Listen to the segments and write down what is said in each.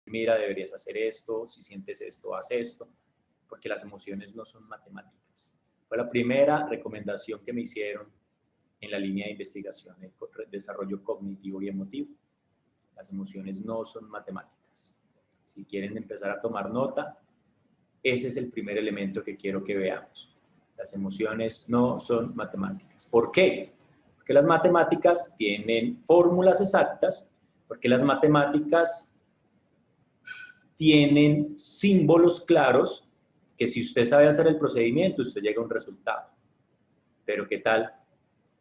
mira, deberías hacer esto, si sientes esto, haz esto, porque las emociones no son matemáticas. Fue la primera recomendación que me hicieron en la línea de investigación de desarrollo cognitivo y emotivo. Las emociones no son matemáticas. Si quieren empezar a tomar nota, ese es el primer elemento que quiero que veamos. Las emociones no son matemáticas. ¿Por qué? Porque las matemáticas tienen fórmulas exactas, porque las matemáticas tienen símbolos claros que si usted sabe hacer el procedimiento, usted llega a un resultado. Pero ¿qué tal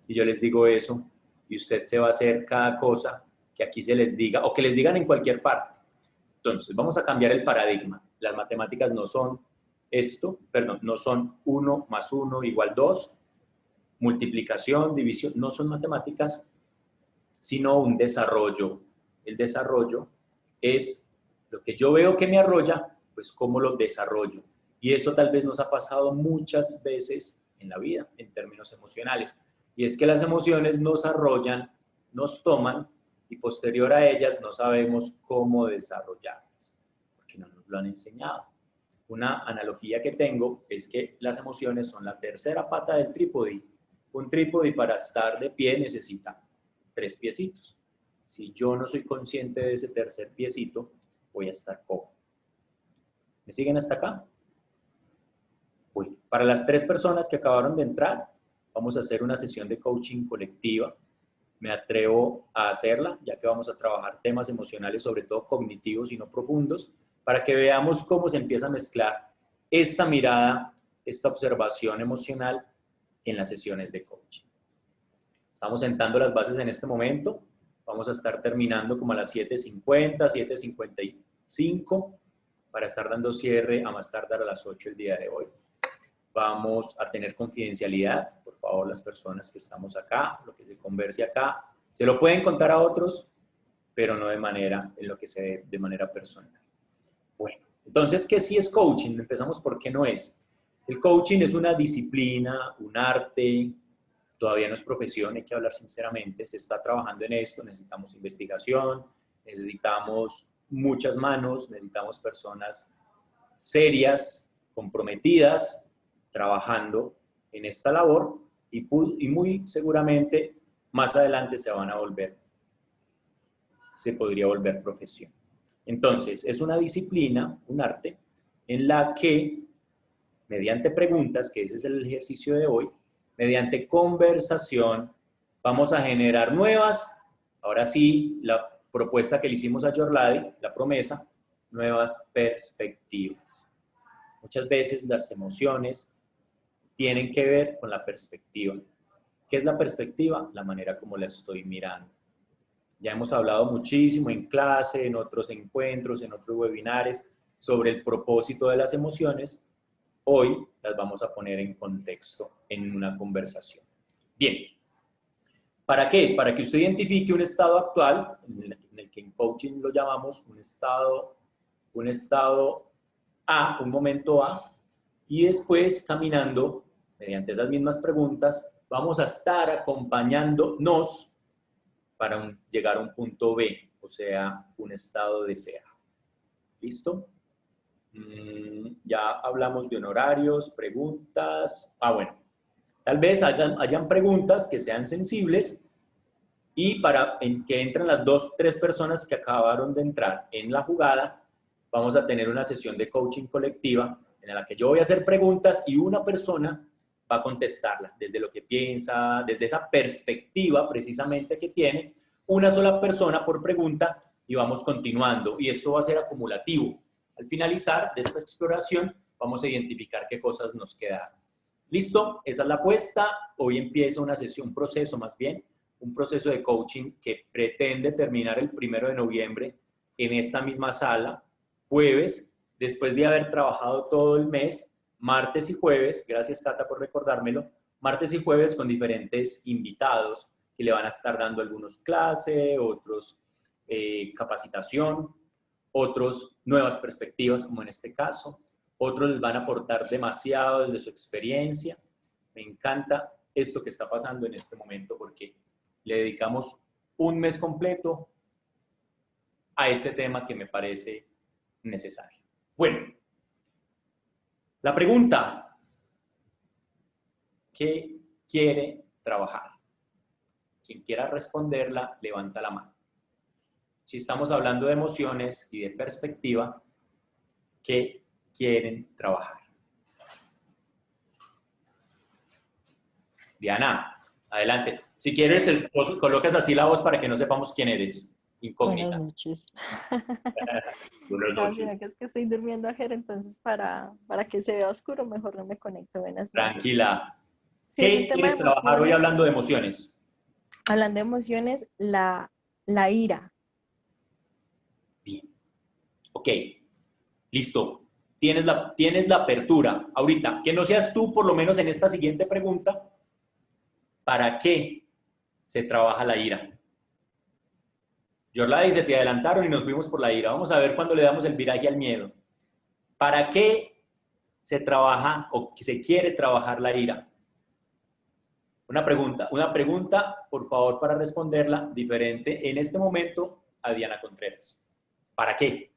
si yo les digo eso y usted se va a hacer cada cosa que aquí se les diga o que les digan en cualquier parte? Entonces, vamos a cambiar el paradigma. Las matemáticas no son esto, perdón, no son 1 más 1 igual 2, multiplicación, división, no son matemáticas, sino un desarrollo. El desarrollo es lo que yo veo que me arrolla, pues cómo lo desarrollo. Y eso tal vez nos ha pasado muchas veces en la vida, en términos emocionales. Y es que las emociones nos arrollan, nos toman, y posterior a ellas no sabemos cómo desarrollarlas, porque no nos lo han enseñado. Una analogía que tengo es que las emociones son la tercera pata del trípode. Un trípode para estar de pie necesita 3 piecitos. Si yo no soy consciente de ese tercer piecito, voy a estar cojo. ¿Me siguen hasta acá? Uy, para las 3 personas que acabaron de entrar, vamos a hacer una sesión de coaching colectiva. Me atrevo a hacerla, ya que vamos a trabajar temas emocionales, sobre todo cognitivos y no profundos, para que veamos cómo se empieza a mezclar esta mirada, esta observación emocional en las sesiones de coaching. Estamos sentando las bases en este momento. Vamos a estar terminando como a las 7:50, 7:55, para estar dando cierre a más tardar a las 8 el día de hoy. Vamos a tener confidencialidad. Por favor, las personas que estamos acá, lo que se converse acá, se lo pueden contar a otros, pero no de manera, en lo que se dé de manera personal. Bueno, entonces, ¿qué sí es coaching? Empezamos por qué no es. El coaching es una disciplina, un arte, todavía no es profesión, hay que hablar sinceramente, se está trabajando en esto, necesitamos investigación, necesitamos muchas manos, necesitamos personas serias, comprometidas, trabajando en esta labor y muy seguramente más adelante se podría volver profesión. Entonces, es una disciplina, un arte, en la que, mediante preguntas, que ese es el ejercicio de hoy, mediante conversación, vamos a generar nuevas, ahora sí, la propuesta que le hicimos a Jorladi, la promesa, nuevas perspectivas. Muchas veces las emociones tienen que ver con la perspectiva. ¿Qué es la perspectiva? La manera como la estoy mirando. Ya hemos hablado muchísimo en clase, en otros encuentros, en otros webinares, sobre el propósito de las emociones. Hoy las vamos a poner en contexto en una conversación. Bien, ¿para qué? Para que usted identifique un estado actual, en el que en coaching lo llamamos un estado A, un momento A, y después caminando, mediante esas mismas preguntas, vamos a estar acompañándonos para llegar a un punto B, o sea, un estado deseado. ¿Listo? Ya hablamos de honorarios, preguntas. Bueno, tal vez hayan preguntas que sean sensibles y para que entren las 2, 3 personas que acabaron de entrar en la jugada, vamos a tener una sesión de coaching colectiva en la que yo voy a hacer preguntas y una persona va a contestarla desde lo que piensa, desde esa perspectiva precisamente que tiene, una sola persona por pregunta y vamos continuando. Y esto va a ser acumulativo. Al finalizar de esta exploración, vamos a identificar qué cosas nos quedaron. ¿Listo? Esa es la apuesta. Hoy empieza una sesión, un proceso más bien, un proceso de coaching que pretende terminar el 1 de noviembre en esta misma sala, jueves, después de haber trabajado todo el mes, martes y jueves, gracias Cata por recordármelo, martes y jueves con diferentes invitados que le van a estar dando algunos clases, otros capacitación, otros nuevas perspectivas como en este caso, otros les van a aportar demasiado desde su experiencia. Me encanta esto que está pasando en este momento porque le dedicamos un mes completo a este tema que me parece necesario. Bueno, la pregunta, ¿qué quiere trabajar? Quien quiera responderla, levanta la mano. Si estamos hablando de emociones y de perspectiva, ¿qué quieren trabajar? Diana, adelante. Si quieres, colocas así la voz para que no sepamos quién eres. Incógnita. Buenas noches. Buenas No, noches. sino que es que estoy durmiendo ayer, entonces para que se vea oscuro, mejor no me conecto. Buenas noches. Tranquila. Si es un ¿Qué tema de quieres trabajar hoy emociones, hablando de emociones? hablando de emociones, la ira. Bien. Ok. Listo. Tienes la apertura. Ahorita, que no seas tú, por lo menos en esta siguiente pregunta, ¿para qué se trabaja la ira? Yorla dice, te adelantaron y nos fuimos por la ira. Vamos a ver cuando le damos el viraje al miedo. ¿Para qué se trabaja o se quiere trabajar la ira? Una pregunta, por favor, para responderla diferente en este momento a Diana Contreras. ¿Para qué?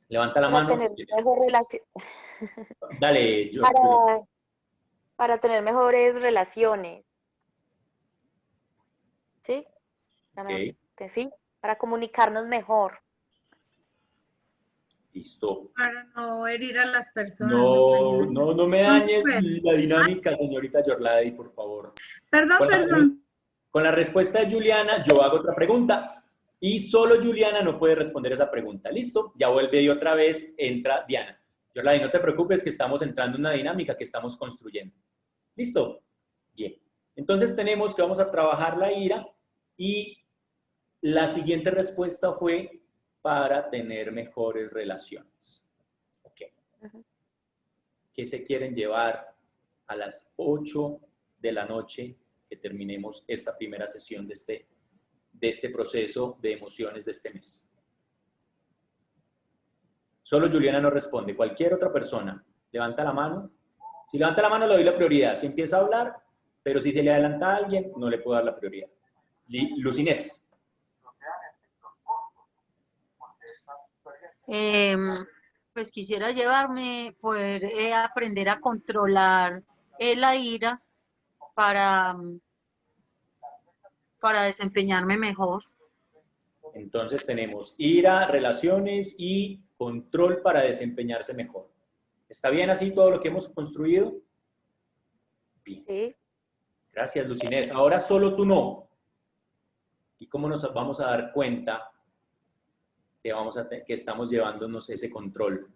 Levanta la Para mano. tener mejor relación, Dale, para tener mejores relaciones, ¿sí? Ok, Sí, para comunicarnos mejor. listo. Para no herir a las personas, me No, imagino. no, no me No dañes puede. la dinámica, señorita Yorladi, por favor. Perdón, Con la, perdón. con la respuesta de Juliana, yo hago otra pregunta y solo Juliana no puede responder esa pregunta. ¿Listo? Ya vuelve y otra vez entra Diana. Yorladi, no te preocupes que estamos entrando en una dinámica que estamos construyendo. ¿Listo? Bien. Entonces tenemos que vamos a trabajar la ira y la siguiente respuesta fue para tener mejores relaciones. Ok. ¿Qué se quieren llevar a las 8 de la noche que terminemos esta primera sesión de este proceso de emociones de este mes? Solo Juliana no responde. Cualquier otra persona levanta la mano. Si levanta la mano le doy la prioridad. Si empieza a hablar, pero si se le adelanta a alguien, no le puedo dar la prioridad. Luz Inés. Pues quisiera llevarme, poder aprender a controlar la ira para, para desempeñarme mejor. Entonces tenemos ira, relaciones y control para desempeñarse mejor. ¿Está bien así todo lo que hemos construido? Bien. Sí. Gracias, Lucinés. Ahora solo tú no. ¿Y cómo nos vamos a dar cuenta que estamos llevándonos ese control?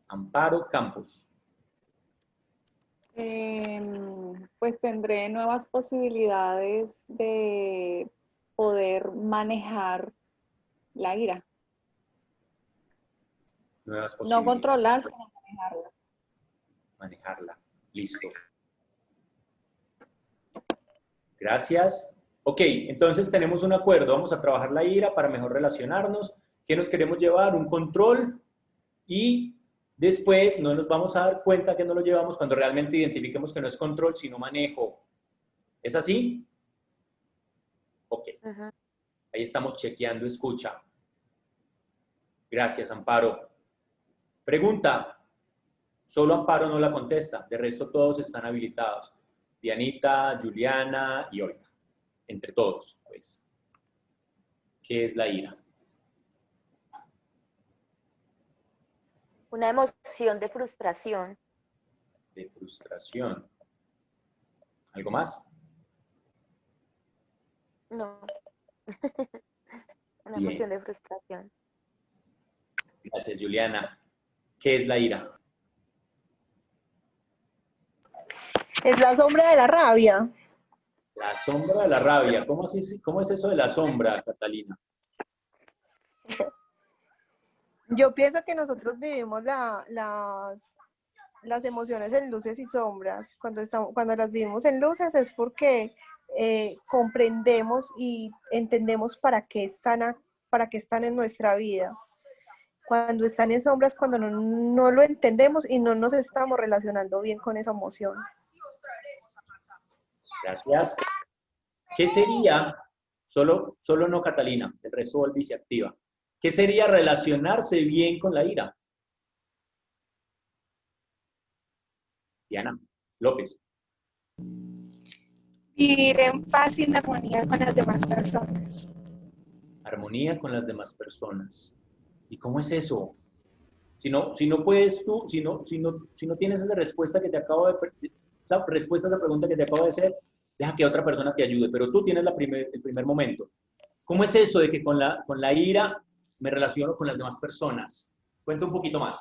Amparo Campos. Pues tendré nuevas posibilidades de poder manejar la ira. Nuevas No posibilidades. controlar, sino manejarla. Manejarla. Listo. Gracias. Ok, entonces tenemos un acuerdo. Vamos a trabajar la ira para mejor relacionarnos. ¿Qué nos queremos llevar? Un control. Y después no nos vamos a dar cuenta que no lo llevamos cuando realmente identifiquemos que no es control, sino manejo. ¿Es así? Ok. Ahí estamos chequeando escucha. Gracias, Amparo. Pregunta. Solo Amparo no la contesta. De resto todos están habilitados. Dianita, Juliana y Olga. Entre todos, pues. ¿Qué es la ira? Una emoción de frustración. De frustración. ¿Algo más? No. Una Bien. emoción de frustración. Gracias, Juliana. ¿Qué es la ira? Es la sombra de la rabia. La sombra de la rabia. ¿Cómo es eso de la sombra, Catalina? Yo pienso que nosotros vivimos las emociones en luces y sombras. Cuando las vivimos en luces es porque comprendemos y entendemos para qué están en nuestra vida. Cuando están en sombras, cuando no lo entendemos y no nos estamos relacionando bien con esa emoción. Gracias. ¿Qué sería, solo no Catalina, el resto Volvi se activa? ¿Qué sería relacionarse bien con la ira? Diana López. Vivir en paz y en armonía con las demás personas. Armonía con las demás personas. ¿Y cómo es eso? Si no puedes tú, si no tienes esa respuesta que te acabo de, esa respuesta a esa pregunta que te acabo de hacer, deja que otra persona te ayude, pero tú tienes el primer momento. ¿Cómo es eso de que con la ira me relaciono con las demás personas? Cuenta un poquito más.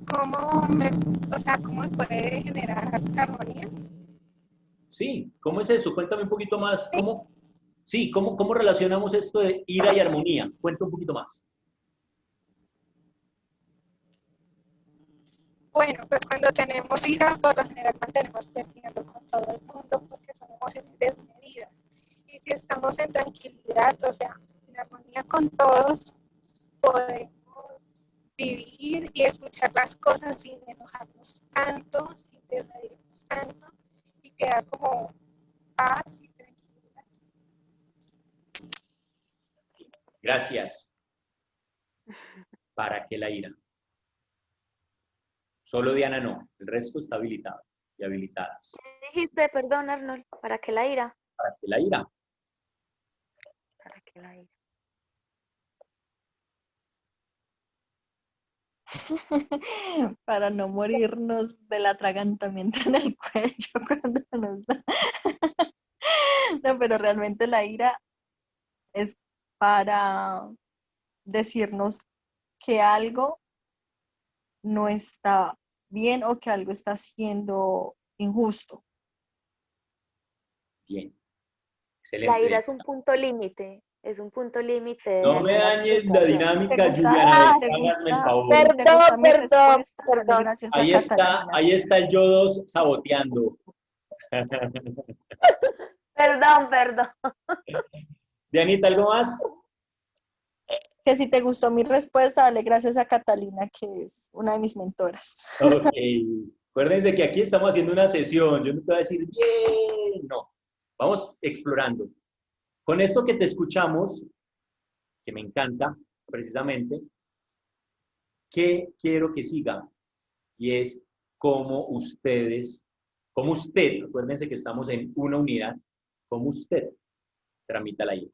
Cómo me puede generar armonía. Sí, ¿cómo es eso? Cuéntame un poquito más. ¿Cómo relacionamos esto de ira y armonía? Cuenta un poquito más. Bueno, pues cuando tenemos ira, por lo general mantenemos peleando con todo el mundo porque son emociones desmedidas. Y si estamos en tranquilidad, o sea, en armonía con todos, podemos vivir y escuchar las cosas sin enojarnos tanto, sin desmedirnos tanto y quedar como paz y tranquilidad. Gracias. ¿Para qué la ira? Solo Diana no, el resto está habilitado y habilitadas. ¿Qué dijiste? Perdón, Arnold. ¿Para qué la ira? ¿Para qué la ira? ¿Para qué la ira? Para no morirnos del atragantamiento en el cuello cuando nos da. No, pero realmente la ira es para decirnos que algo no está bien o que algo está siendo injusto. Bien. La Excelente. ira es un punto límite. Es un punto límite de No me alguna dañes la situación. dinámica, ¿Te Juliana. gusta? ¿Te Háganme el gusta? favor. ¿Te gusta mi Perdón, respuesta? Dale perdón. gracias a Catalina. Ahí está el yo 2 saboteando. Perdón. Dianita, ¿algo más? Que si te gustó mi respuesta, dale gracias a Catalina, que es una de mis mentoras. Ok. Acuérdense que aquí estamos haciendo una sesión. Yo no te voy a decir bien, no. Vamos explorando. Con esto que te escuchamos, que me encanta, precisamente, ¿qué quiero que siga? Y es cómo usted, acuérdense que estamos en una unidad, cómo usted tramita la ira.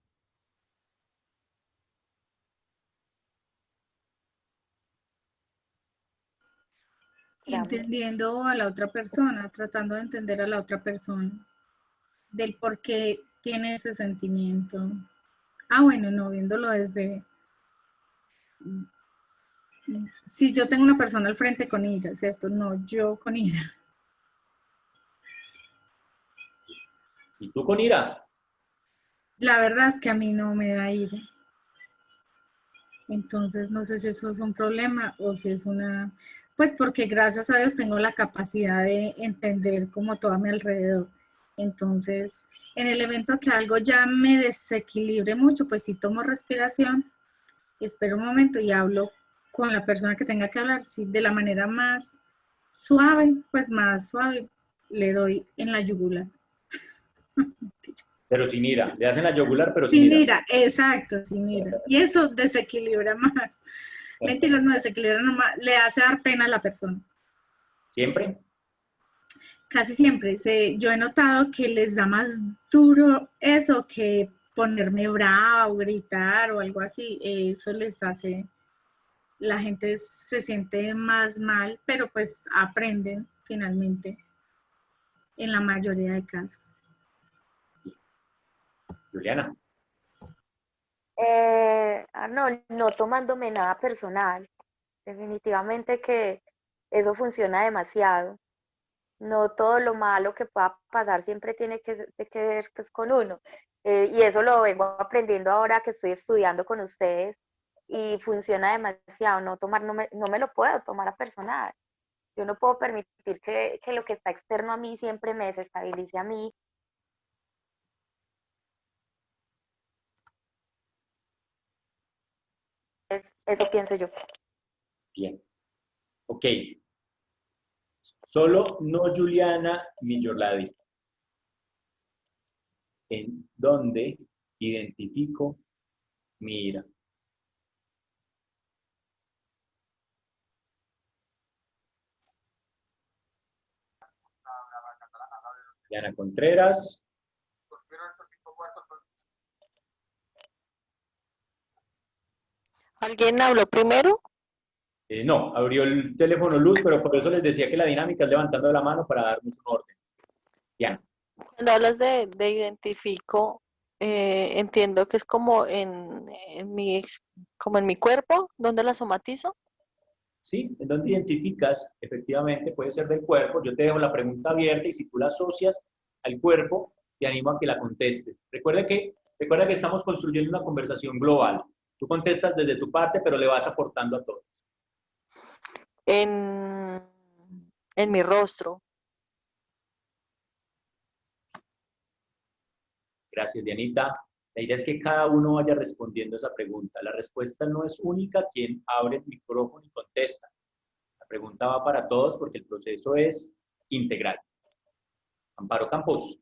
Entendiendo a la otra persona, tratando de entender a la otra persona, del por qué tiene ese sentimiento. Bueno, no, viéndolo desde, si yo tengo una persona al frente con ira, ¿cierto? No, yo con ira. ¿Y tú con ira? La verdad es que a mí no me da ira. Entonces, no sé si eso es un problema o si es una... Pues porque gracias a Dios tengo la capacidad de entender como todo a mi alrededor. Entonces, en el evento que algo ya me desequilibre mucho, pues sí tomo respiración, espero un momento y hablo con la persona que tenga que hablar, sí, de la manera más suave, pues más suave, le doy en la yugular. Pero sin ira. Le hacen la yugular, pero sin Sin ira. ira, exacto, sin ira. Y eso desequilibra más. Mentiras, no desequilibra nomás, le hace dar pena a la persona. ¿Siempre? Casi siempre. Yo he notado que les da más duro eso que ponerme brava o gritar o algo así. Eso les hace, la gente se siente más mal, pero pues aprenden finalmente en la mayoría de casos. Juliana. Arnold, no tomándome nada personal. Definitivamente que eso funciona demasiado. No todo lo malo que pueda pasar siempre tiene que ver pues, con uno. Y eso lo vengo aprendiendo ahora que estoy estudiando con ustedes y funciona demasiado. No me lo puedo tomar a personal. Yo no puedo permitir que lo que está externo a mí siempre me desestabilice a mí. Eso pienso yo. Bien. Ok. Solo no Juliana Milloladi. ¿En dónde identifico mi ira? Diana Contreras. ¿Alguien habló primero? No, abrió el teléfono Luz, pero por eso les decía que la dinámica es levantando la mano para darnos un orden. Diana. Cuando hablas de identifico, entiendo que es como como en mi cuerpo, donde la somatizo. ¿Sí? ¿En dónde identificas? Efectivamente, puede ser del cuerpo. Yo te dejo la pregunta abierta y si tú la asocias al cuerpo, te animo a que la contestes. Recuerda que estamos construyendo una conversación global. Tú contestas desde tu parte, pero le vas aportando a todos. En mi rostro. Gracias, Dianita. La idea es que cada uno vaya respondiendo esa pregunta. La respuesta no es única quien abre el micrófono y contesta. La pregunta va para todos porque el proceso es integral. Amparo Campos.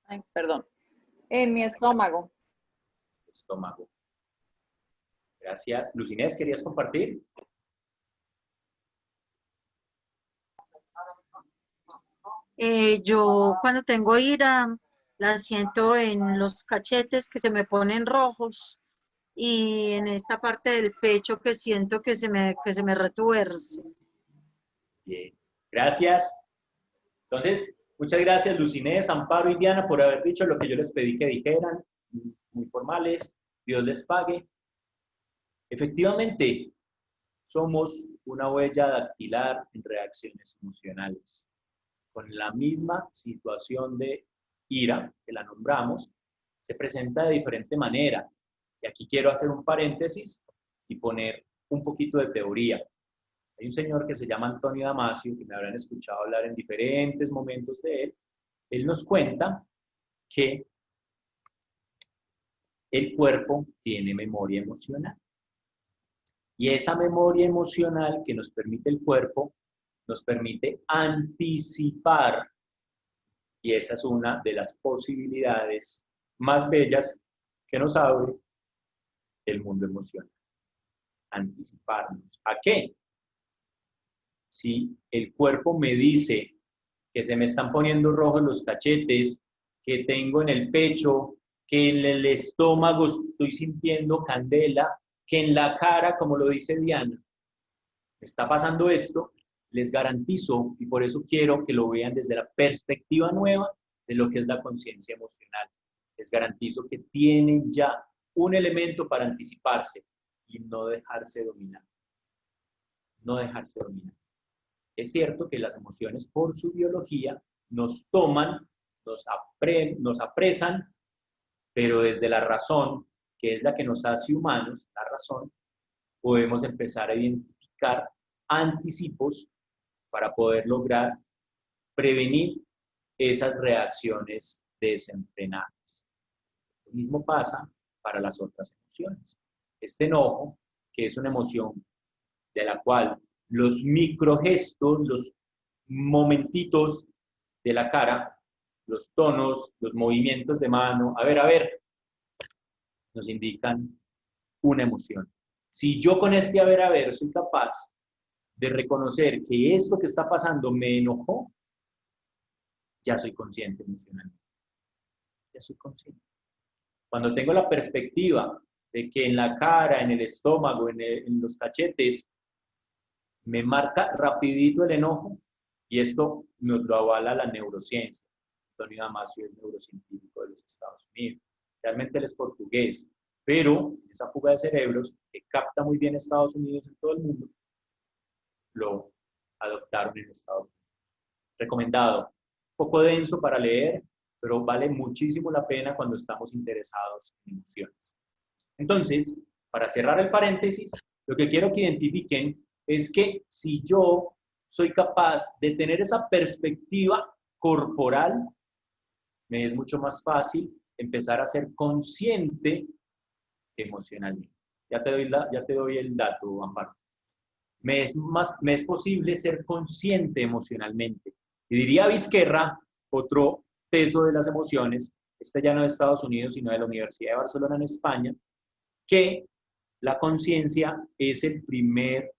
Ay, perdón. En mi estómago. Estómago. Gracias. Lucinés, ¿querías compartir? Yo cuando tengo ira, la siento en los cachetes que se me ponen rojos y en esta parte del pecho que siento que se me retuerce. Bien. Gracias. Entonces, muchas gracias, Lucinés, Amparo y Diana, por haber dicho lo que yo les pedí que dijeran. Muy formales. Dios les pague. Efectivamente, somos una huella dactilar en reacciones emocionales. Con la misma situación de ira, que la nombramos, se presenta de diferente manera. Y aquí quiero hacer un paréntesis y poner un poquito de teoría. Hay un señor que se llama Antonio Damasio, que me habrán escuchado hablar en diferentes momentos de él. Él nos cuenta que el cuerpo tiene memoria emocional. Y esa memoria emocional que nos permite el cuerpo, nos permite anticipar. Y esa es una de las posibilidades más bellas que nos abre el mundo emocional. Anticiparnos. ¿A qué? Si el cuerpo me dice que se me están poniendo rojos los cachetes, que tengo en el pecho, que en el estómago estoy sintiendo candela, que en la cara, como lo dice Diana, me está pasando esto, les garantizo, y por eso quiero que lo vean desde la perspectiva nueva de lo que es la conciencia emocional. Les garantizo que tienen ya un elemento para anticiparse y no dejarse dominar. No dejarse dominar. Es cierto que las emociones, por su biología, nos toman, nos apresan, pero desde la razón, que es la que nos hace humanos, la razón, podemos empezar a identificar anticipos para poder lograr prevenir esas reacciones desenfrenadas. Lo mismo pasa para las otras emociones. Este enojo, que es una emoción de la cual los microgestos, los momentitos de la cara, los tonos, los movimientos de mano, a ver, nos indican una emoción. Si yo con este a ver soy capaz de reconocer que esto que está pasando me enojó, ya soy consciente emocionalmente. Ya soy consciente. Cuando tengo la perspectiva de que en la cara, en el estómago, en los cachetes, me marca rapidito el enojo, y esto nos lo avala la neurociencia. Antonio Damasio es neurocientífico de los Estados Unidos. Realmente él es portugués, pero esa fuga de cerebros que capta muy bien Estados Unidos en todo el mundo, lo adoptaron en Estados Unidos. Recomendado. Un poco denso para leer, pero vale muchísimo la pena cuando estamos interesados en emociones. Entonces, para cerrar el paréntesis, lo que quiero que identifiquen es que si yo soy capaz de tener esa perspectiva corporal, me es mucho más fácil empezar a ser consciente emocionalmente. Ya te doy el dato, Amparo. Me es posible ser consciente emocionalmente. Y diría Vizquerra, otro teso de las emociones, este ya no de Estados Unidos, sino de la Universidad de Barcelona en España, que la conciencia es el primer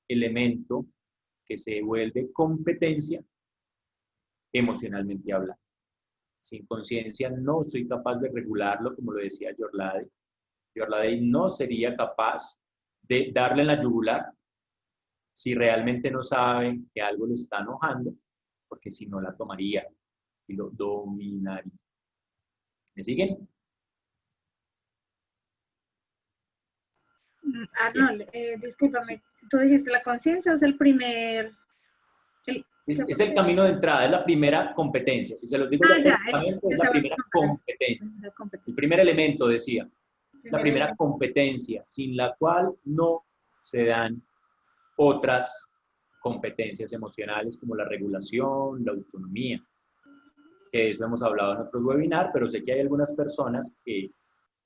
elemento que se vuelve competencia emocionalmente hablando. Sin conciencia no soy capaz de regularlo, como lo decía Yorlade. Yorlade no sería capaz de darle en la yugular si realmente no sabe que algo le está enojando, porque si no la tomaría y lo dominaría. ¿Me siguen? Arnold, discúlpame, tú dijiste la conciencia es el primer... Es el camino de entrada, es la primera competencia. Si se los digo ya, es la primera competencia. El primer elemento, decía. La primera competencia, sin la cual no se dan otras competencias emocionales como la regulación, la autonomía. Que de eso hemos hablado en otros webinars, pero sé que hay algunas personas que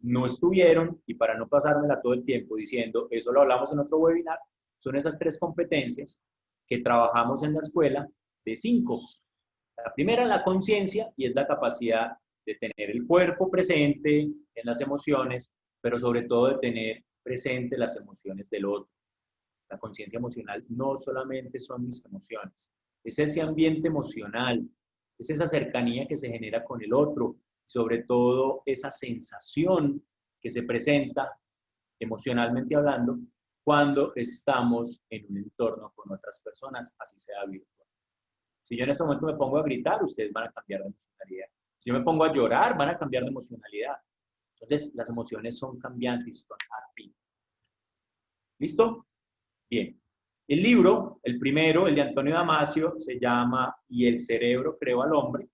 no estuvieron, y para no pasármela todo el tiempo diciendo, eso lo hablamos en otro webinar, son esas 3 competencias que trabajamos en la escuela de 5. La primera es la conciencia, y es la capacidad de tener el cuerpo presente en las emociones, pero sobre todo de tener presente las emociones del otro. La conciencia emocional no solamente son mis emociones, es ese ambiente emocional, es esa cercanía que se genera con el otro, sobre todo esa sensación que se presenta emocionalmente hablando cuando estamos en un entorno con otras personas, así sea virtual. Si yo en este momento me pongo a gritar, ustedes van a cambiar de emocionalidad. Si yo me pongo a llorar, van a cambiar de emocionalidad. Entonces, las emociones son cambiantes, son así. ¿Listo? Bien. El libro, el primero, el de Antonio Damasio, se llama Y el cerebro creó al hombre,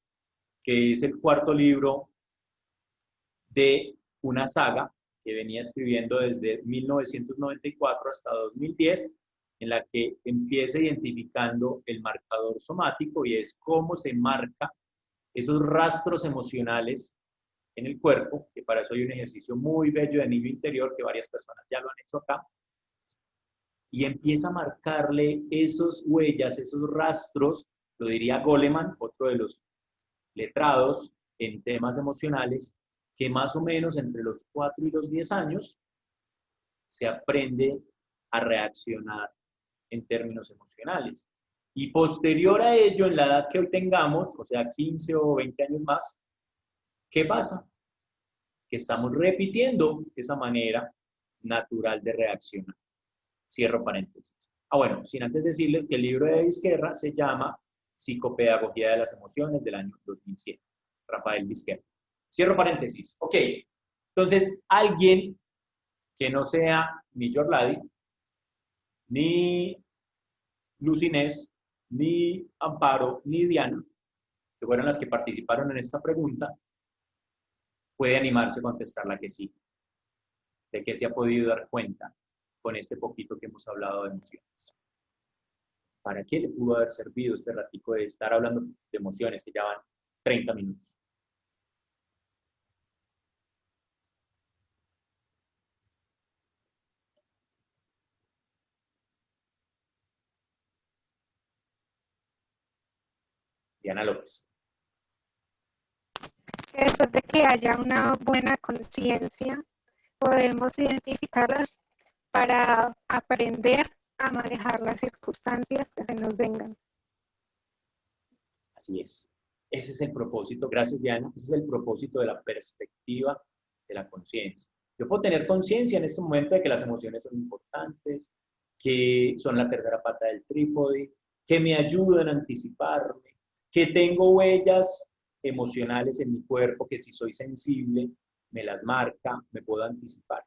que es el 4º libro de una saga que venía escribiendo desde 1994 hasta 2010, en la que empieza identificando el marcador somático, y es cómo se marca esos rastros emocionales en el cuerpo, que para eso hay un ejercicio muy bello de niño interior que varias personas ya lo han hecho acá, y empieza a marcarle esos huellas, esos rastros, lo diría Goleman, otro de los letrados en temas emocionales, que más o menos entre los 4 y los 10 años se aprende a reaccionar en términos emocionales. Y posterior a ello, en la edad que hoy tengamos, o sea, 15 o 20 años más, ¿qué pasa? Que estamos repitiendo esa manera natural de reaccionar. Cierro paréntesis. Bueno, sin antes decirles que el libro de Vizquerra se llama Psicopedagogía de las Emociones, del año 2007. Rafael Vizquerra. Cierro paréntesis. Ok. Entonces, alguien que no sea ni Yorladi, ni Lucinés, ni Amparo, ni Diana, que fueron las que participaron en esta pregunta, puede animarse a contestarla que sí. ¿De qué se ha podido dar cuenta con este poquito que hemos hablado de emociones? ¿Para qué le pudo haber servido este ratico de estar hablando de emociones que ya van 30 minutos? Diana López. Después de que haya una buena conciencia, podemos identificarlas para aprender a manejar las circunstancias que se nos vengan. Así es. Ese es el propósito. Gracias, Diana. Ese es el propósito de la perspectiva de la conciencia. Yo puedo tener conciencia en este momento de que las emociones son importantes, que son la tercera pata del trípode, que me ayudan a anticiparme, que tengo huellas emocionales en mi cuerpo, que si soy sensible, me las marca, me puedo anticipar.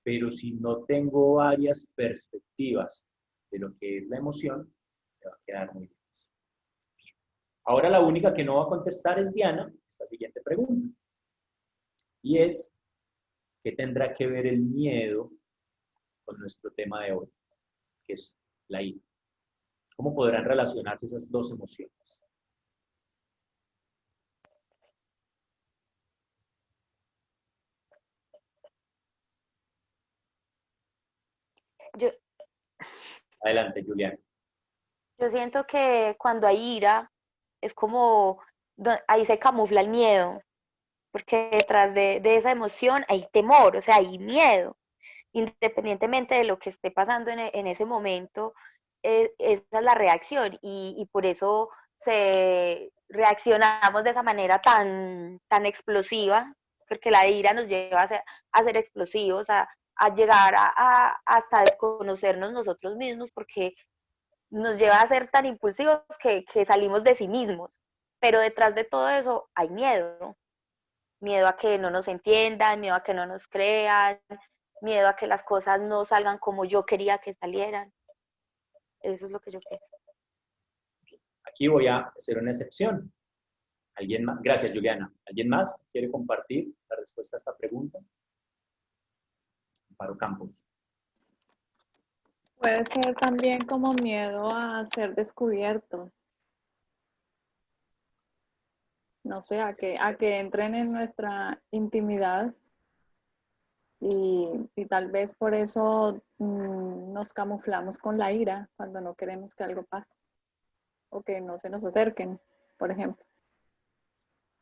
Pero si no tengo varias perspectivas de lo que es la emoción, me va a quedar muy difícil. Ahora la única que no va a contestar es Diana, esta siguiente pregunta. Y es, ¿qué tendrá que ver el miedo con nuestro tema de hoy? Que es la ira. ¿Cómo podrán relacionarse esas dos emociones? Yo, Adelante, Juliana. yo siento que cuando hay ira, es como, ahí se camufla el miedo, porque detrás de esa emoción hay temor, o sea, hay miedo. Independientemente de lo que esté pasando en ese momento, esa es la reacción y por eso reaccionamos de esa manera tan explosiva, porque la ira nos lleva a ser explosivos, a llegar hasta desconocernos nosotros mismos, porque nos lleva a ser tan impulsivos que salimos de sí mismos. Pero detrás de todo eso hay miedo a que no nos entiendan, miedo a que no nos crean, miedo a que las cosas no salgan como yo quería que salieran. Eso es lo que yo pienso. Aquí voy a hacer una excepción. ¿Alguien más? Gracias, Juliana. ¿Alguien más quiere compartir la respuesta a esta pregunta? Amparo Campos. Puede ser también como miedo a ser descubiertos. No sé, a que entren en nuestra intimidad y tal vez por eso nos camuflamos con la ira cuando no queremos que algo pase o que no se nos acerquen, por ejemplo.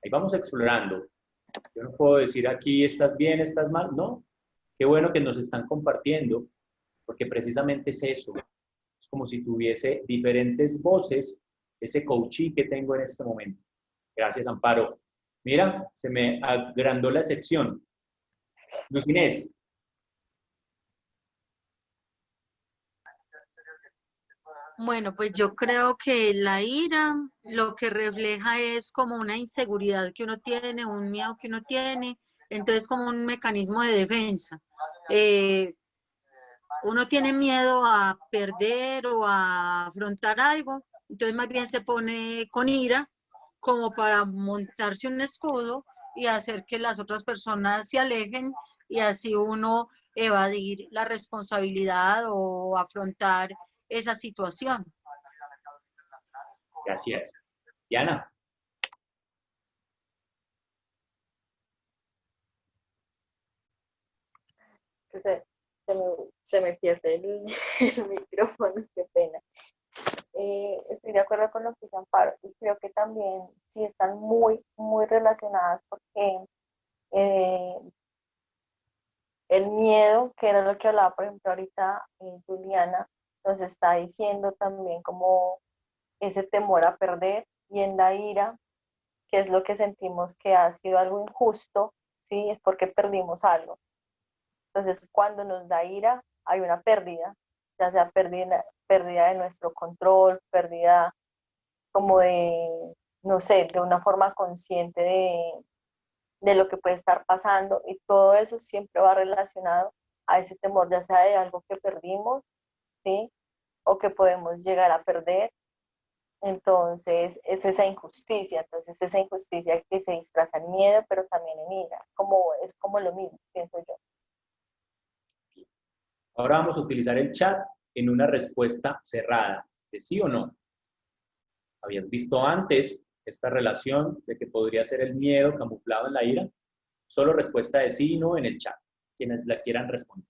Ahí vamos explorando. Yo no puedo decir aquí, ¿estás bien, estás mal? No. Qué bueno que nos están compartiendo, porque precisamente es eso. Es como si tuviese diferentes voces, ese coachí que tengo en este momento. Gracias, Amparo. Mira, se me agrandó la sección. Luz Inés. Bueno, pues yo creo que la ira lo que refleja es como una inseguridad que uno tiene, un miedo que uno tiene, entonces como un mecanismo de defensa. Uno tiene miedo a perder o a afrontar algo, entonces más bien se pone con ira como para montarse un escudo y hacer que las otras personas se alejen y así uno evadir la responsabilidad o afrontar esa situación. Gracias. Diana. Se me pierde el micrófono, qué pena. Estoy de acuerdo con lo que dice Amparo y creo que también sí están muy relacionadas porque eh, el miedo, que era lo que hablaba, por ejemplo, ahorita Juliana, nos está diciendo también como ese temor a perder y en la ira, que es lo que sentimos que ha sido algo injusto, ¿sí? Es porque perdimos algo. Entonces, cuando nos da ira, hay una pérdida, ya sea pérdida de nuestro control, pérdida como de, no sé, de una forma consciente de lo que puede estar pasando y todo eso siempre va relacionado a ese temor, ya sea de algo que perdimos, ¿sí? O que podemos llegar a perder. Entonces, es esa injusticia, entonces esa injusticia que se disfraza en miedo, pero también en ira, es como lo mismo, pienso yo. Ahora vamos a utilizar el chat en una respuesta cerrada, de sí o no. ¿Habías visto antes esta relación de que podría ser el miedo camuflado en la ira? Solo respuesta de sí y no en el chat, quienes la quieran responder.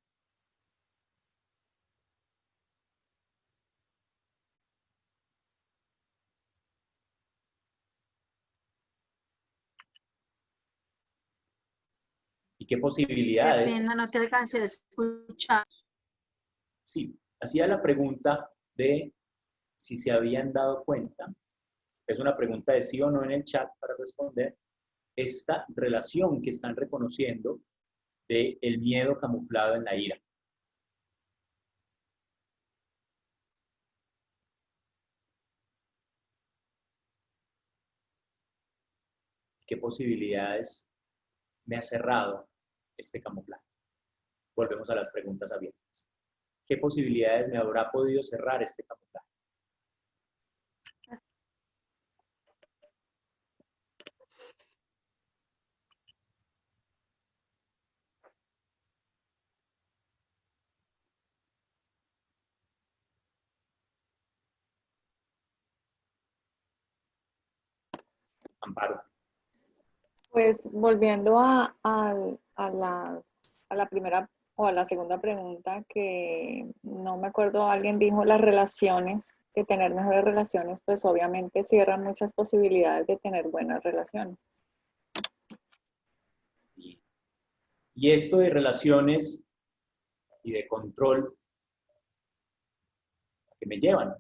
¿Y qué Qué posibilidades? pena, no te alcancé a escuchar. Sí, hacía la pregunta de si se habían dado cuenta. Es una pregunta de sí o no en el chat para responder. Esta relación que están reconociendo de el miedo camuflado en la ira. ¿Qué posibilidades me ha cerrado este camuflaje? Volvemos a las preguntas abiertas. ¿Qué posibilidades me habrá podido cerrar este camuflaje? Amparo. Pues volviendo a la primera O a la segunda pregunta, que no me acuerdo, alguien dijo las relaciones, que tener mejores relaciones, pues obviamente cierran muchas posibilidades de tener buenas relaciones. Y esto de relaciones y de control, ¿a qué me llevan?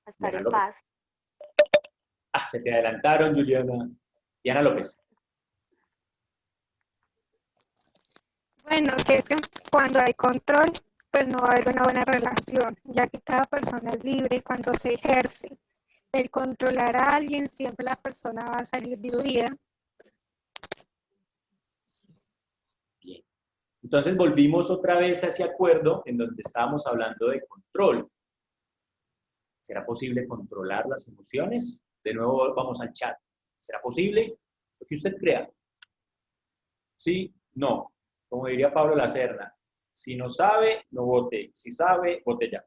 A estar Diana en López. paz. Ah, se te adelantaron, Juliana. Diana López. Bueno, que es que cuando hay control, pues no va a haber una buena relación, ya que cada persona es libre cuando se ejerce. El controlar a alguien, siempre la persona va a salir diluida. Bien. Entonces volvimos otra vez a ese acuerdo en donde estábamos hablando de control. ¿Será posible controlar las emociones? De nuevo vamos al chat. ¿Será posible? Lo que usted crea. Sí, no. Como diría Pablo Lacerda, si no sabe, no vote. Si sabe, vote ya.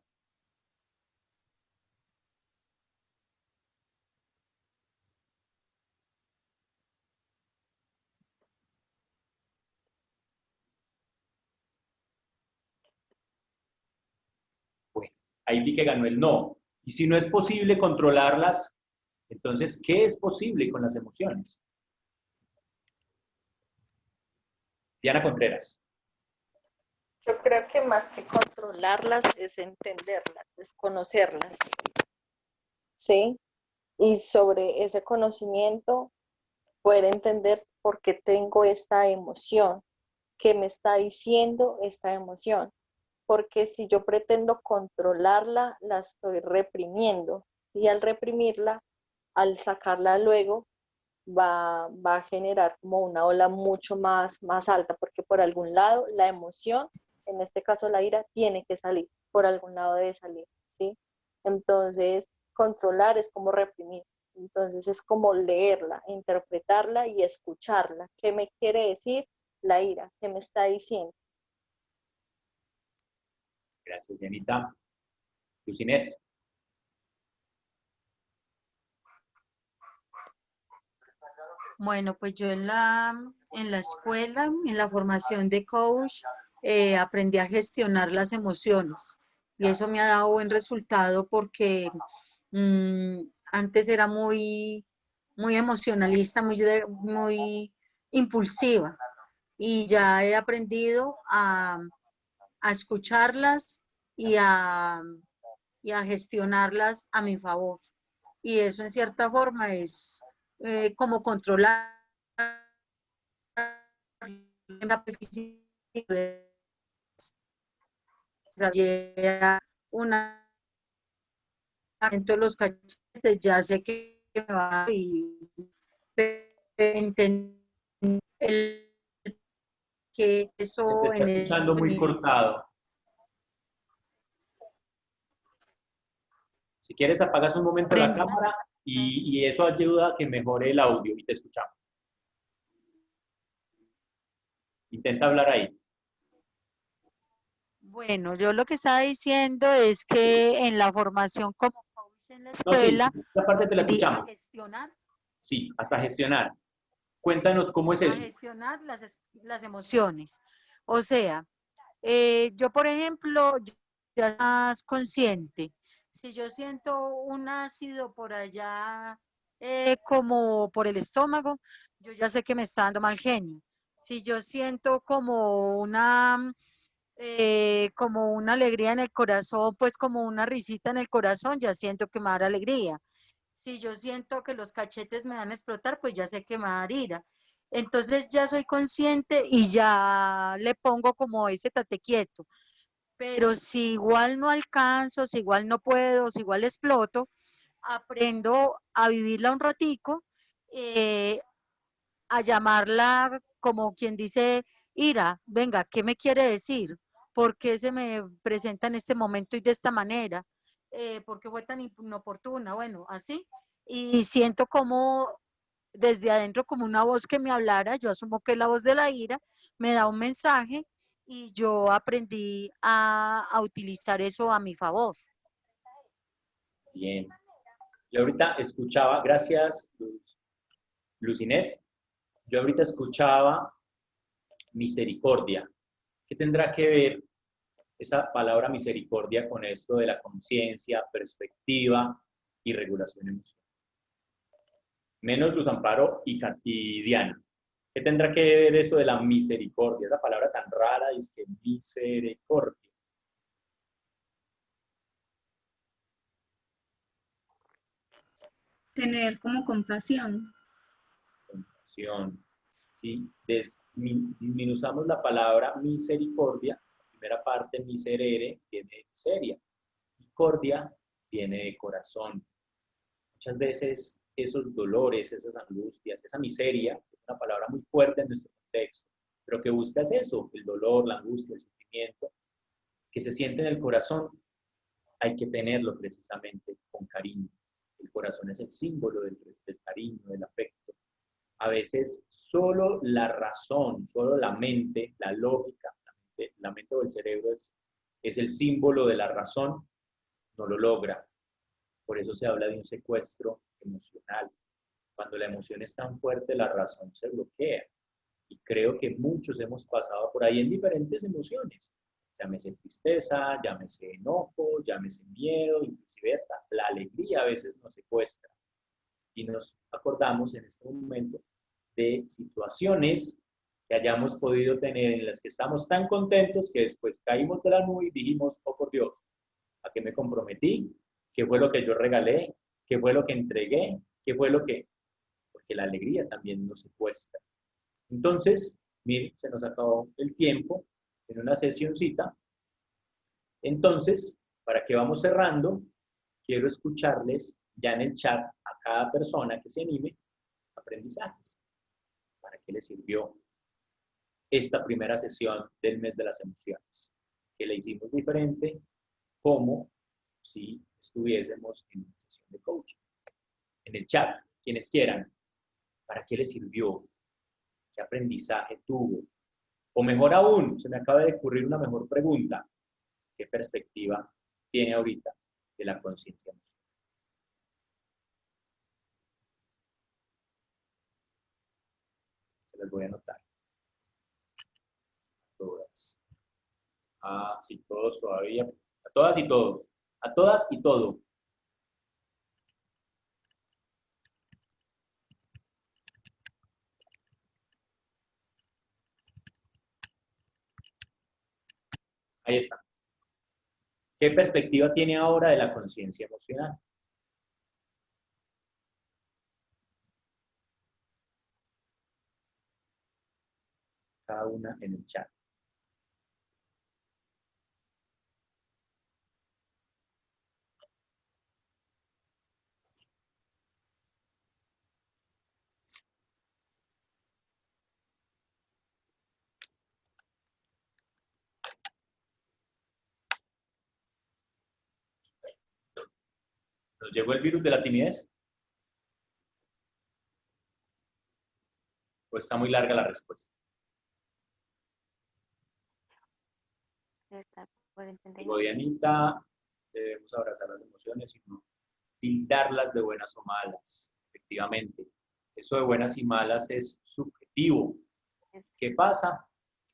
Bueno, ahí vi que ganó el no. Y si no es posible controlarlas, entonces, ¿qué es posible con las emociones? Diana Contreras. Yo creo que más que controlarlas es entenderlas, es conocerlas, ¿sí? Y sobre ese conocimiento, poder entender por qué tengo esta emoción, qué me está diciendo esta emoción. Porque si yo pretendo controlarla, la estoy reprimiendo. Y al reprimirla, al sacarla luego, va a generar como una ola mucho más alta, porque por algún lado la emoción, en este caso la ira, tiene que salir, por algún lado debe salir, ¿sí? Entonces, controlar es como reprimir, entonces es como leerla, interpretarla y escucharla. ¿Qué me quiere decir la ira? ¿Qué me está diciendo? Gracias, Dianita. Luz Inés. Bueno, pues yo en la escuela, en la formación de coach, aprendí a gestionar las emociones y eso me ha dado buen resultado porque antes era muy emocionalista, muy impulsiva y ya he aprendido a escucharlas y y a gestionarlas a mi favor. Y eso en cierta forma es como controlar una de los cachetes, ya sé que me va y entender que Se te eso está en escuchando muy mi cortado. Si quieres, apagas un momento la cámara y eso ayuda a que mejore el audio y te escuchamos. Intenta hablar ahí. Bueno, yo lo que estaba diciendo es que en la formación como coach en la No, sí, escuela esa parte te la aprendí a escuchamos. gestionar, Sí, hasta gestionar. Cuéntanos cómo es eso. las emociones. O sea, yo, por ejemplo, ya más consciente, si yo siento un ácido por allá, como por el estómago, yo ya sé que me está dando mal genio. Si yo siento como una alegría en el corazón, pues como una risita en el corazón, ya siento que me va a dar alegría. Si yo siento que los cachetes me van a explotar, pues ya sé que me va a dar ira. Entonces ya soy consciente y ya le pongo como ese tate quieto. Pero si igual no alcanzo, si igual no puedo, si igual exploto, aprendo a vivirla un ratico, eh, a llamarla como quien dice, ira, venga, ¿qué me quiere decir? ¿Por qué se me presenta en este momento y de esta manera? ¿Por qué fue tan inoportuna? Bueno, así. Y siento como desde adentro como una voz que me hablara, yo asumo que es la voz de la ira, me da un mensaje y yo aprendí a utilizar eso a mi favor. Bien. Yo ahorita escuchaba, gracias Luz Inés, yo ahorita escuchaba misericordia. ¿Qué tendrá que ver esa palabra misericordia con esto de la conciencia, perspectiva y regulación emocional? Menos Luz Amparo y Diana. ¿Qué tendrá que ver eso de la misericordia? Esa palabra tan rara, es que misericordia. Tener como compasión. Compasión. ¿Sí? Disminuzamos la palabra misericordia. La primera parte, miserere, viene de miseria. Y cordia viene de corazón. Muchas veces esos dolores, esas angustias, esa miseria, es una palabra muy fuerte en nuestro contexto, pero que busca es eso, el dolor, la angustia, el sufrimiento, que se siente en el corazón, hay que tenerlo precisamente con cariño. El corazón es el símbolo del cariño, del afecto. A veces solo la razón, solo la mente, la lógica, la mente o el cerebro es el símbolo de la razón, no lo logra. Por eso se habla de un secuestro emocional. Cuando la emoción es tan fuerte, la razón se bloquea. Y creo que muchos hemos pasado por ahí en diferentes emociones. Llámese tristeza, llámese enojo, llámese miedo, inclusive hasta la alegría a veces nos secuestra. Y nos acordamos en este momento de situaciones que hayamos podido tener en las que estamos tan contentos que después caímos de la nube y dijimos, oh por Dios, ¿a qué me comprometí? ¿Qué fue lo que yo regalé? ¿Qué fue lo que entregué? ¿Qué fue lo que...? Porque la alegría también nos secuestra. Entonces, miren, se nos acabó el tiempo en una sesioncita. Entonces, para que vamos cerrando, quiero escucharles ya en el chat a cada persona que se anime aprendizajes. ¿Para qué les sirvió esta primera sesión del mes de las emociones? Que la hicimos diferente, como si estuviésemos en una sesión de coaching. En el chat, quienes quieran, ¿para qué les sirvió? ¿Qué aprendizaje tuvo? O mejor aún, se me acaba de ocurrir una mejor pregunta. ¿Qué perspectiva tiene ahorita de la conciencia emocional? Se las voy a anotar. Todas. Ah, sí, todos todavía. A todas y todos. A todas y todo. Ahí está. ¿Qué perspectiva tiene ahora de la conciencia emocional? Cada una en el chat. ¿Nos llegó el virus de la timidez? ¿O está muy larga la respuesta? Digo, Dianita, debemos abrazar las emociones y no tildarlas de buenas o malas. Efectivamente, eso de buenas y malas es subjetivo. ¿Qué pasa?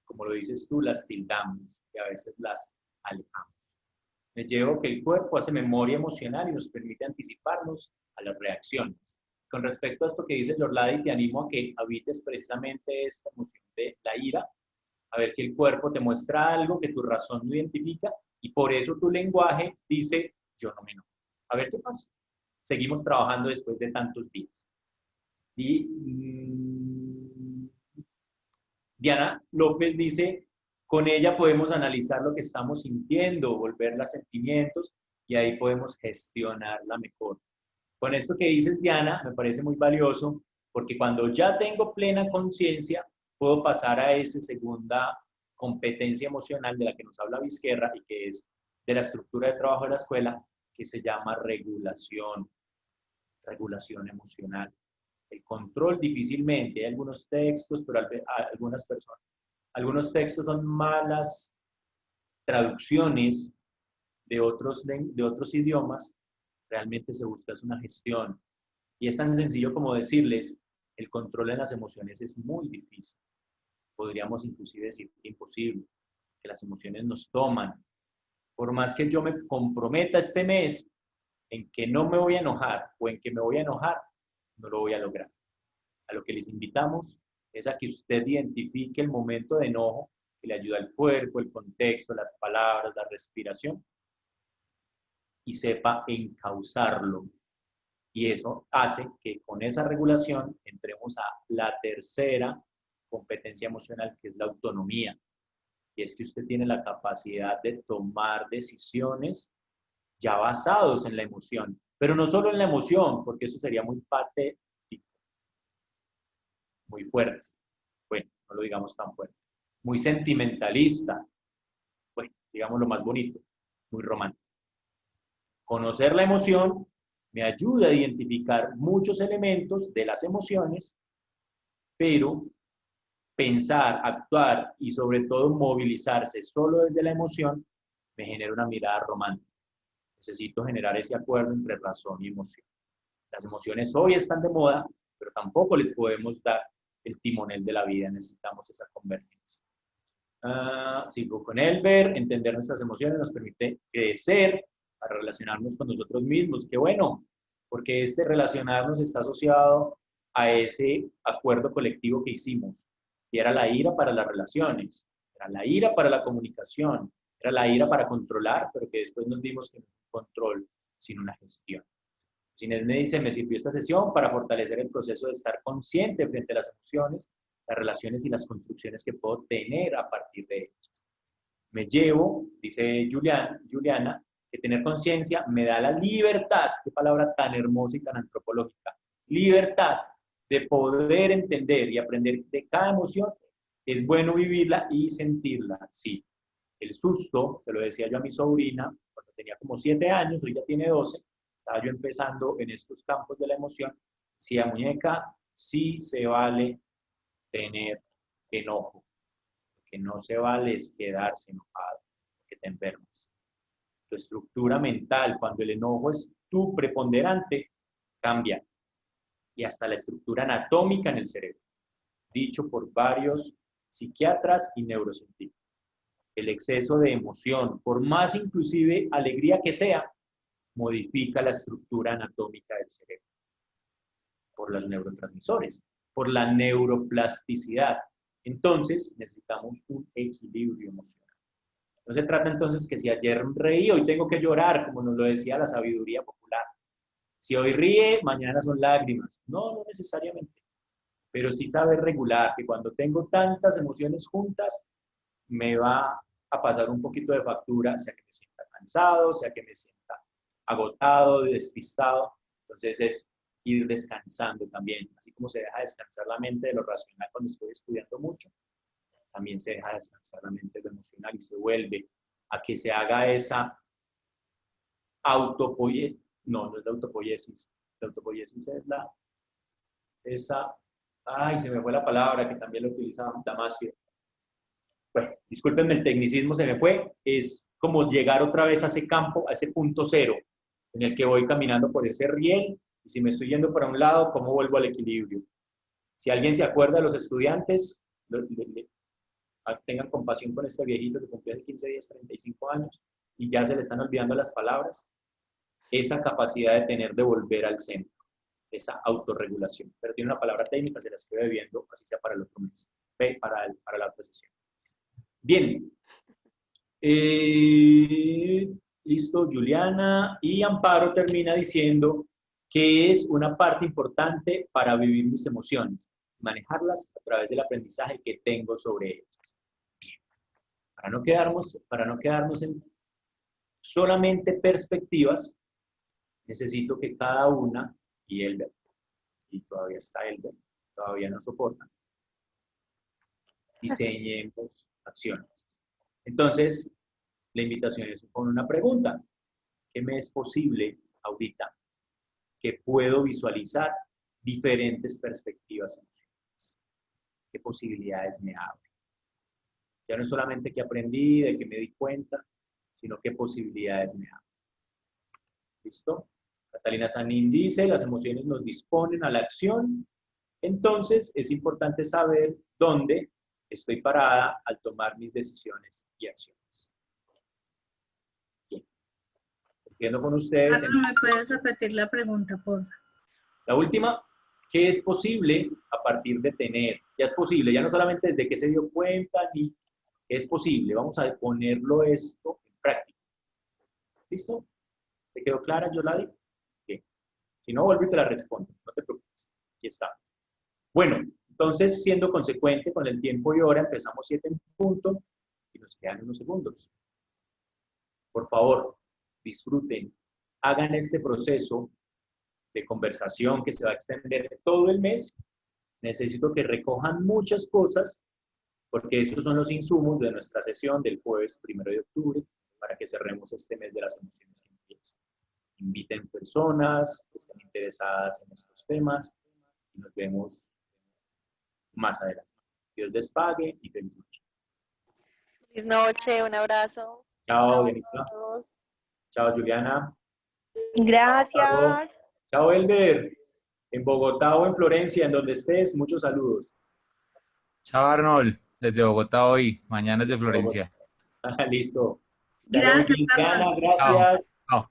Como lo dices tú, las tildamos y a veces las alejamos. Me llevo que el cuerpo hace memoria emocional y nos permite anticiparnos a las reacciones. Con respecto a esto que dice Yorladi, te animo a que habites precisamente esta emoción de la ira, a ver si el cuerpo te muestra algo que tu razón no identifica y por eso tu lenguaje dice, yo no me enojo. A ver qué pasa. Seguimos trabajando después de tantos días. Y Diana López dice, con ella podemos analizar lo que estamos sintiendo, volverla a sentimientos y ahí podemos gestionarla mejor. Con esto que dices, Diana, me parece muy valioso porque cuando ya tengo plena conciencia, puedo pasar a esa segunda competencia emocional de la que nos habla Vizquerra y que es de la estructura de trabajo de la escuela, que se llama regulación emocional. El control difícilmente, hay algunos textos, pero algunas personas Algunos textos son malas traducciones de otros idiomas. Realmente se busca es una gestión. Y es tan sencillo como decirles, el control en las emociones es muy difícil. Podríamos inclusive decir que imposible, que las emociones nos toman. Por más que yo me comprometa este mes en que no me voy a enojar o en que me voy a enojar, no lo voy a lograr. A lo que les invitamos es a que usted identifique el momento de enojo que le ayuda al cuerpo, el contexto, las palabras, la respiración y sepa encauzarlo. Y eso hace que con esa regulación entremos a la tercera competencia emocional, que es la autonomía. Y es que usted tiene la capacidad de tomar decisiones ya basados en la emoción, pero no solo en la emoción, porque eso sería muy patético, muy fuerte. Bueno, no lo digamos tan fuerte. Muy sentimentalista. Bueno, digamos lo más bonito, muy romántico. Conocer la emoción me ayuda a identificar muchos elementos de las emociones, pero pensar, actuar y sobre todo movilizarse solo desde la emoción me genera una mirada romántica. Necesito generar ese acuerdo entre razón y emoción. Las emociones hoy están de moda, pero tampoco les podemos dar el timonel de la vida. Necesitamos esa convergencia. Sigo con Elber. Entender nuestras emociones nos permite crecer, para relacionarnos con nosotros mismos. Qué bueno, porque este relacionarnos está asociado a ese acuerdo colectivo que hicimos, y era la ira para las relaciones, era la ira para la comunicación, era la ira para controlar, pero que después nos dimos que no es un control, sino una gestión. Inés me dice, me sirvió esta sesión para fortalecer el proceso de estar consciente frente a las emociones, las relaciones y las construcciones que puedo tener a partir de ellas. Me llevo, dice Juliana, que tener conciencia me da la libertad, qué palabra tan hermosa y tan antropológica, libertad de poder entender y aprender de cada emoción. Es bueno vivirla y sentirla, sí. El susto, se lo decía yo a mi sobrina, cuando tenía como 7 años, hoy ya tiene 12, estaba yo empezando en estos campos de la emoción. Si a muñeca, sí se vale tener enojo. Lo que no se vale es quedarse enojado, que te enfermas. Tu estructura mental, cuando el enojo es tu preponderante, cambia. Y hasta la estructura anatómica en el cerebro, dicho por varios psiquiatras y neurocientíficos. El exceso de emoción, por más inclusive alegría que sea, modifica la estructura anatómica del cerebro. Por los neurotransmisores, por la neuroplasticidad. Entonces, necesitamos un equilibrio emocional. No se trata entonces que si ayer reí, hoy tengo que llorar, como nos lo decía la sabiduría popular. Si hoy ríe, mañana son lágrimas. No, no necesariamente. Pero sí saber regular, que cuando tengo tantas emociones juntas, me va a pasar un poquito de factura, sea que me sienta cansado, sea que me sienta agotado, despistado. Entonces es ir descansando también. Así como se deja descansar la mente de lo racional cuando estoy estudiando mucho, también se deja descansar la mente de lo emocional y se vuelve a que se haga esa autopoiesis. No es la autopoiesis. La autopoiesis es se me fue la palabra que también lo utilizaba Damasio. Bueno, discúlpenme el tecnicismo, se me fue. Es como llegar otra vez a ese campo, a ese punto cero, en el que voy caminando por ese riel, y si me estoy yendo para un lado, ¿cómo vuelvo al equilibrio? Si alguien se acuerda de los estudiantes, tengan compasión con este viejito que cumplió hace 15 días, 35 años, y ya se le están olvidando las palabras. Esa capacidad de volver al centro, esa autorregulación. Pero tiene una palabra técnica, se la estoy bebiendo, así sea para el otro mes, para la otra sesión. Bien. Listo, Juliana. Y Amparo termina diciendo que es una parte importante para vivir mis emociones, manejarlas a través del aprendizaje que tengo sobre ellas. Bien. Para no quedarnos en solamente perspectivas, necesito que cada una, y Elber, y todavía está Elber, todavía no soporta, diseñemos acciones. Entonces, la invitación es con una pregunta. ¿Qué me es posible ahorita que puedo visualizar diferentes perspectivas emocionales? ¿Qué posibilidades me abren? Ya no es solamente que aprendí, de que me di cuenta, sino qué posibilidades me dan. ¿Listo? Catalina Sanín dice, las emociones nos disponen a la acción, entonces es importante saber dónde estoy parada al tomar mis decisiones y acciones. Bien. Entiendo con ustedes. Carlos, ¿me puedes repetir la pregunta, por favor? La última, ¿qué es posible a partir de tener? Ya es posible, ya no solamente desde que se dio cuenta, ni qué es posible. Vamos a ponerlo esto en práctica. ¿Listo? ¿Te quedó clara, Yoladi? Bien. Si no, vuelvo y te la respondo. No te preocupes. Aquí estamos. Bueno, entonces, siendo consecuente con el tiempo y hora, empezamos 7 en punto y nos quedan unos segundos. Por favor, disfruten, hagan este proceso de conversación que se va a extender todo el mes. Necesito que recojan muchas cosas, porque esos son los insumos de nuestra sesión del jueves 1 de octubre, para que cerremos este mes de las emociones que empiezan. Inviten personas que estén interesadas en estos temas y nos vemos más adelante. Dios les pague y feliz noche. Feliz noche, un abrazo. Chao, Chao a Denisa. todos. Chao, Juliana. Gracias. Chao, Elber. En Bogotá o en Florencia, en donde estés, muchos saludos. Chao Arnold, desde Bogotá hoy, mañana es de Florencia. Listo. Gracias, Diana, Arnold. gracias.